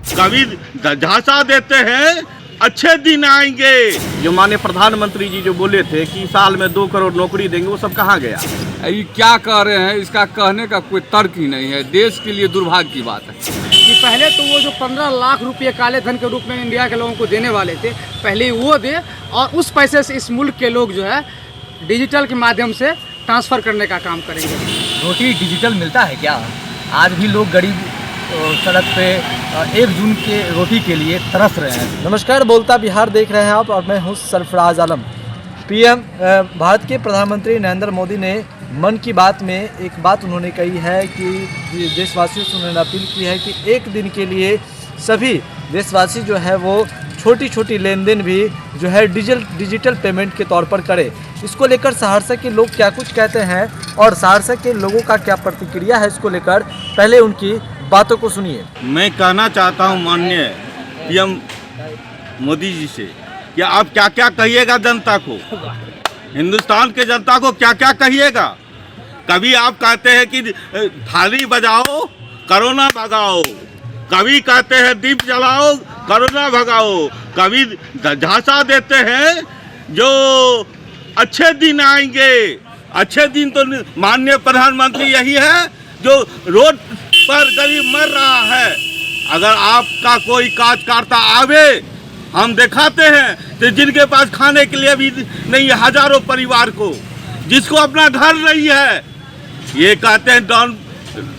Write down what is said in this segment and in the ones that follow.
कभी झांसा देते हैं अच्छे दिन आएंगे। जो माननीय प्रधानमंत्री जी जो बोले थे कि साल में 2 करोड़ नौकरी देंगे, वो सब कहाँ गया? ये क्या कह रहे हैं, इसका कहने का कोई तर्क ही नहीं है। देश के लिए दुर्भाग्य की बात है कि पहले तो वो जो 15 लाख रुपये काले धन के रूप में इंडिया के लोगों को देने वाले थे, पहले वो दे और उस पैसे से इस मुल्क के लोग जो है डिजिटल के माध्यम से ट्रांसफ़र करने का काम करेंगे। रोटी डिजिटल मिलता है क्या? आज भी लोग गरीब सड़क पे 1 जून के रोटी के लिए तरस रहे हैं। नमस्कार, बोलता बिहार देख रहे हैं आप और मैं हूं सरफराज आलम। पीएम भारत के प्रधानमंत्री नरेंद्र मोदी ने मन की बात में एक बात उन्होंने कही है कि देशवासियों से उन्होंने अपील की है कि एक दिन के लिए सभी देशवासी जो है वो छोटी छोटी लेन देन भी जो है डिजिटल पेमेंट के तौर पर करे। इसको लेकर सहरसा के लोग क्या कुछ कहते हैं और सहरसा के लोगों का क्या प्रतिक्रिया है, इसको लेकर पहले उनकी बातों को सुनिए। मैं कहना चाहता हूं माननीय पीएम मोदी जी से कि आप क्या क्या कहिएगा जनता को, हिंदुस्तान के जनता को क्या क्या कहिएगा। कभी आप कहते हैं कि थाली बजाओ कोरोना भगाओ, कभी कहते हैं दीप जलाओ कोरोना भगाओ, कभी झांसा देते हैं जो अच्छे दिन आएंगे। अच्छे दिन तो माननीय प्रधानमंत्री यही है जो रोड पर गरीब मर रहा है। अगर आपका कोई कार्यकर्ता आवे, हम दिखाते हैं तो जिनके पास खाने के लिए भी नहीं है, हजारों परिवार को, जिसको अपना घर नहीं है, ये कहते हैं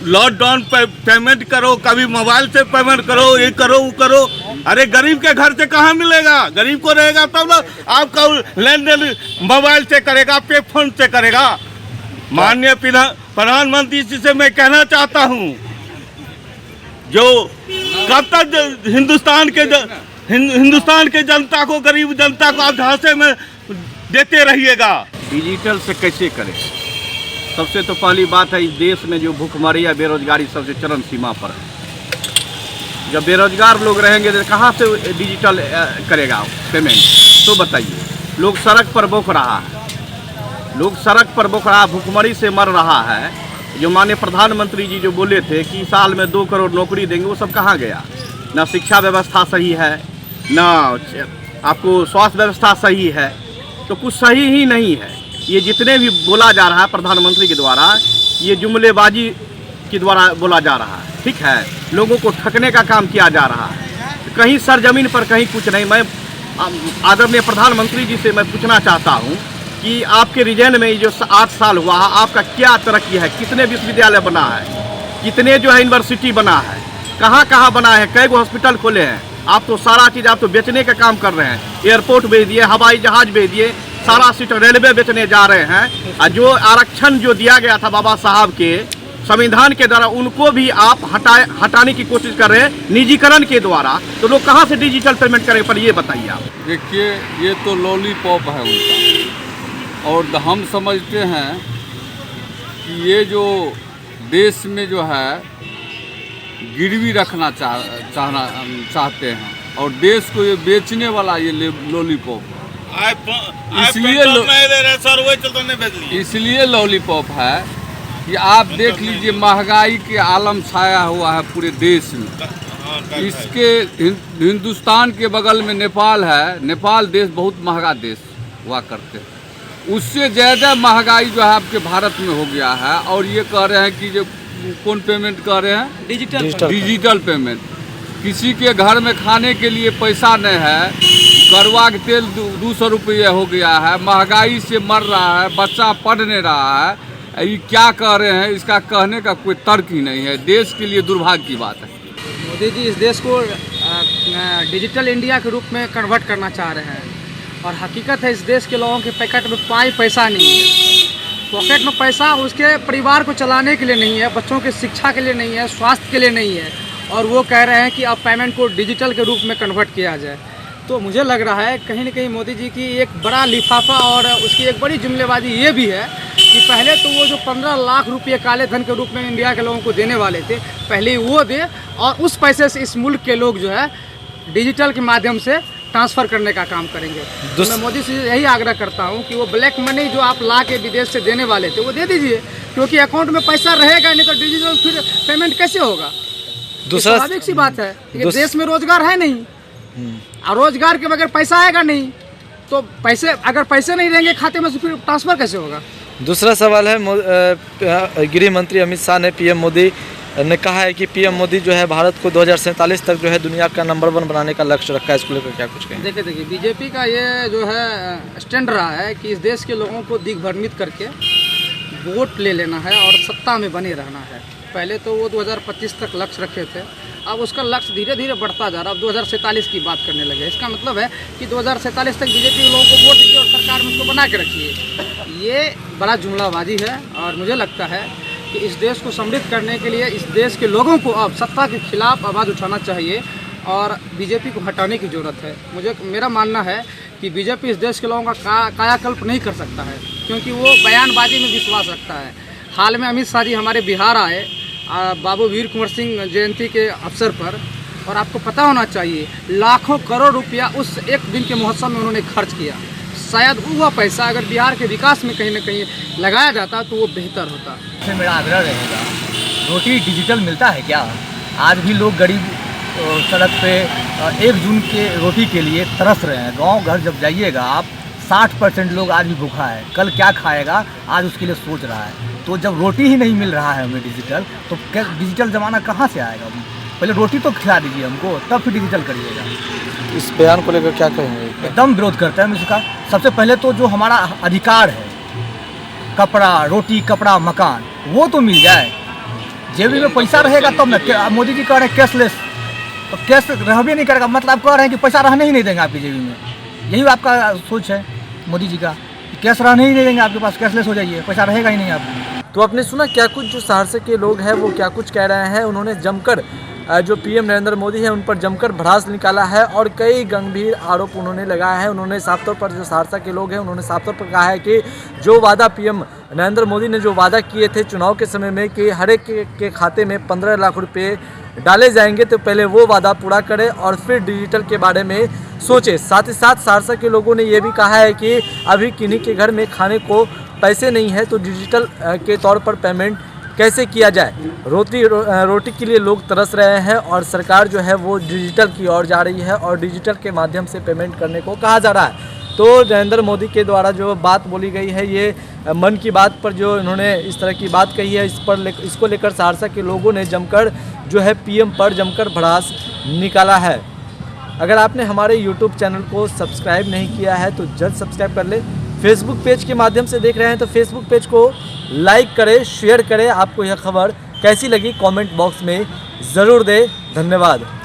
लॉकडाउन पेमेंट करो, कभी मोबाइल से पेमेंट करो, ये करो वो करो। अरे गरीब के घर से कहाँ मिलेगा? गरीब को रहेगा तब ना आपका लेन देन मोबाइल से करेगा, पे फोन से करेगा। माननीय प्रधानमंत्री जी से मैं कहना चाहता हूँ, जो कब तक हिंदुस्तान के जनता को, गरीब जनता को आप झांसे में देते रहिएगा। डिजिटल से कैसे करें? सबसे तो पहली बात है, इस देश में जो भूखमरी या बेरोजगारी सबसे चरम सीमा पर है। जब बेरोजगार लोग रहेंगे तो कहाँ से डिजिटल करेगा पेमेंट? तो बताइए। लोग सड़क पर बौख रहा है, भूखमरी से मर रहा है। जो माननीय प्रधानमंत्री जी जो बोले थे कि साल में 2 करोड़ नौकरी देंगे, वो सब कहाँ गया? ना शिक्षा व्यवस्था सही है, ना आपको स्वास्थ्य व्यवस्था सही है, तो कुछ सही ही नहीं है। ये जितने भी बोला जा रहा है प्रधानमंत्री के द्वारा, ये जुमलेबाजी के द्वारा बोला जा रहा है। ठीक है, लोगों को ठगने का काम किया जा रहा है, कहीं सरजमीन पर कहीं कुछ नहीं। मैं आदरणीय प्रधानमंत्री जी से मैं पूछना चाहता हूँ कि आपके रीजन में जो 8 साल हुआ है, आपका क्या तरक्की है? कितने विश्वविद्यालय बना है, कितने जो है यूनिवर्सिटी बना है, कहाँ कहाँ बना है, कई गो हॉस्पिटल खोले हैं? आप तो सारा चीज़ आप तो बेचने का काम कर रहे हैं। एयरपोर्ट बेच दिए, हवाई जहाज बेच दिए, सारा सीट रेलवे बेचने जा रहे हैं। और जो आरक्षण जो दिया गया था बाबा साहब के संविधान के द्वारा, उनको भी आप हटाने की कोशिश कर रहे हैं निजीकरण के द्वारा। तो लोग कहाँ से डिजिटल पेमेंट करेंगे, पर ये बताइए आप। देखिए, ये तो लॉलीपॉप है उनका, और हम समझते हैं कि ये जो देश में जो है गिरवी रखना चाहते हैं, और देश को ये बेचने वाला ये लॉलीपॉप, इसलिए लॉलीपॉप है कि आप देख लीजिए महंगाई के आलम छाया हुआ है पूरे देश में। इसके हिंदुस्तान के बगल में नेपाल है, नेपाल देश बहुत महंगा देश हुआ करते हैं, उससे ज़्यादा महंगाई जो है आपके भारत में हो गया है। और ये कह रहे हैं कि जो कौन पेमेंट कर रहे हैं? Digital payment. किसी के घर में खाने के लिए पैसा नहीं है, कड़वा के तेल 200 रुपये हो गया है, महंगाई से मर रहा है, बच्चा पढ़ नहीं रहा है। ये क्या कह रहे हैं, इसका कहने का कोई तर्क ही नहीं है। देश के लिए दुर्भाग्य की बात है। मोदी जी इस देश को डिजिटल इंडिया के रूप में कन्वर्ट करना चाह रहे हैं, और हकीकत है इस देश के लोगों के पैकेट में पैसा नहीं है। पॉकेट में पैसा उसके परिवार को चलाने के लिए नहीं है, बच्चों की शिक्षा के लिए नहीं है, स्वास्थ्य के लिए नहीं है, और वो कह रहे हैं कि अब पेमेंट को डिजिटल के रूप में कन्वर्ट किया जाए। तो मुझे लग रहा है कहीं ना कहीं मोदी जी की एक बड़ा लिफाफा और उसकी एक बड़ी जुमलेबाजी ये भी है कि पहले तो वो जो 15 लाख रुपये काले धन के रूप में इंडिया के लोगों को देने वाले थे, पहले वो दे और उस पैसे से इस मुल्क के लोग जो है डिजिटल के माध्यम से ट्रांसफ़र करने का काम करेंगे। तो मैं मोदी से यही आग्रह करता हूं कि वो ब्लैक मनी जो आप ला के विदेश से देने वाले थे वो दे दीजिए, क्योंकि अकाउंट में पैसा रहेगा नहीं तो डिजिटल फिर पेमेंट कैसे होगा? दूसरा- स्वाभाविक सी बात है कि देश में रोजगार है नहीं, और रोजगार के बगैर पैसा आएगा नहीं, तो पैसे अगर पैसे नहीं रहेंगे खाते में तो फिर ट्रांसफर कैसे होगा। दूसरा सवाल है गृह मंत्री अमित शाह ने पीएम मोदी ने कहा है कि पीएम मोदी जो है भारत को 2047 तक जो है दुनिया का नंबर 1 बनाने का लक्ष्य रखा है। इसको लेकर क्या कुछ कहें? देखिए बीजेपी का ये जो है स्टैंड रहा है कि इस देश के लोगों को दिग्भ्रमित करके वोट ले लेना है और सत्ता में बने रहना है। पहले तो वो 2025 तक लक्ष्य रखे थे, अब उसका लक्ष्य धीरे धीरे बढ़ता जा रहा है। अब 2047 की बात करने लगे। इसका मतलब है कि 2047 तक बीजेपी के लोगों को वोट दीजिए और सरकार में उसको बना के रखिए। ये बड़ा जुमलाबाजी है और मुझे लगता है कि इस देश को समृद्ध करने के लिए इस देश के लोगों को अब सत्ता के खिलाफ आवाज़ उठाना चाहिए और बीजेपी को हटाने की ज़रूरत है। मेरा मानना है कि बीजेपी इस देश के लोगों का कायाकल्प नहीं कर सकता है, क्योंकि वो बयानबाजी में विश्वास रखता है। हाल में अमित शाह जी हमारे बिहार आए बाबू वीर कुंवर सिंह जयंती के अवसर पर, और आपको पता होना चाहिए लाखों करोड़ रुपया उस एक दिन के महोत्सव में उन्होंने खर्च किया। शायद वह पैसा अगर बिहार के विकास में कहीं ना कहीं लगाया जाता तो वो बेहतर होता। से मेरा आग्रह रहेगा, रोटी डिजिटल मिलता है क्या? आज भी लोग गरीब सड़क पे 1 जून के रोटी के लिए तरस रहे हैं। गांव घर जब जाइएगा आप, 60% लोग आज भी भूखा है। कल क्या खाएगा आज उसके लिए सोच रहा है। तो जब रोटी ही नहीं मिल रहा है हमें डिजिटल, तो क्या डिजिटल ज़माना कहाँ से आएगा? पहले रोटी तो खिला दीजिए हमको, तब फिर डिजिटल करिएगा। इस बयान को लेकर क्या कहेंगे? एकदम विरोध करते हैं हम इसका। सबसे पहले तो जो हमारा अधिकार है, कपड़ा, रोटी, कपड़ा, मकान, वो तो मिल जाए। जेब में पैसा रहेगा तब ना। मोदी जी कह रहे हैं कैशलेस, तो कैश रहबे नहीं करेगा, मतलब आप कह रहे हैं कि पैसा रहने ही नहीं देंगे आपकी जेब में। यही आपका सोच है मोदी जी का, कैश रहने ही नहीं देंगे आपके पास, कैशलेस हो जाइए, पैसा रहेगा ही नहीं आपको। तो आपने सुना क्या कुछ जो सहरसा के लोग हैं वो क्या कुछ कह रहे हैं। उन्होंने जमकर जो पीएम नरेंद्र मोदी है उन पर जमकर भड़ास निकाला है और कई गंभीर आरोप उन्होंने लगाया है। उन्होंने साफ तौर पर, जो सहरसा के लोग हैं उन्होंने साफ तौर पर कहा है कि जो वादा पीएम नरेंद्र मोदी ने जो वादा किए थे चुनाव के समय में कि हर एक के खाते में 15 लाख रुपये डाले जाएंगे, तो पहले वो वादा पूरा करें और फिर डिजिटल के बारे में सोचे। साथ ही साथ सहरसा के लोगों ने ये भी कहा है कि अभी किन्हीं के घर में खाने को पैसे नहीं है तो डिजिटल के तौर पर पेमेंट कैसे किया जाए। रोटी के लिए लोग तरस रहे हैं और सरकार जो है वो डिजिटल की ओर जा रही है और डिजिटल के माध्यम से पेमेंट करने को कहा जा रहा है। तो नरेंद्र मोदी के द्वारा जो बात बोली गई है, ये मन की बात पर जो इन्होंने इस तरह की बात कही है, इसको लेकर सहरसा के लोगों ने जमकर जो है पीएम पर जमकर भड़ास निकाला है। अगर आपने हमारे YouTube चैनल को सब्सक्राइब नहीं किया है तो जल्द सब्सक्राइब कर ले। फेसबुक पेज के माध्यम से देख रहे हैं तो फेसबुक पेज को लाइक करें, शेयर करें। आपको यह खबर कैसी लगी कमेंट बॉक्स में ज़रूर दें। धन्यवाद।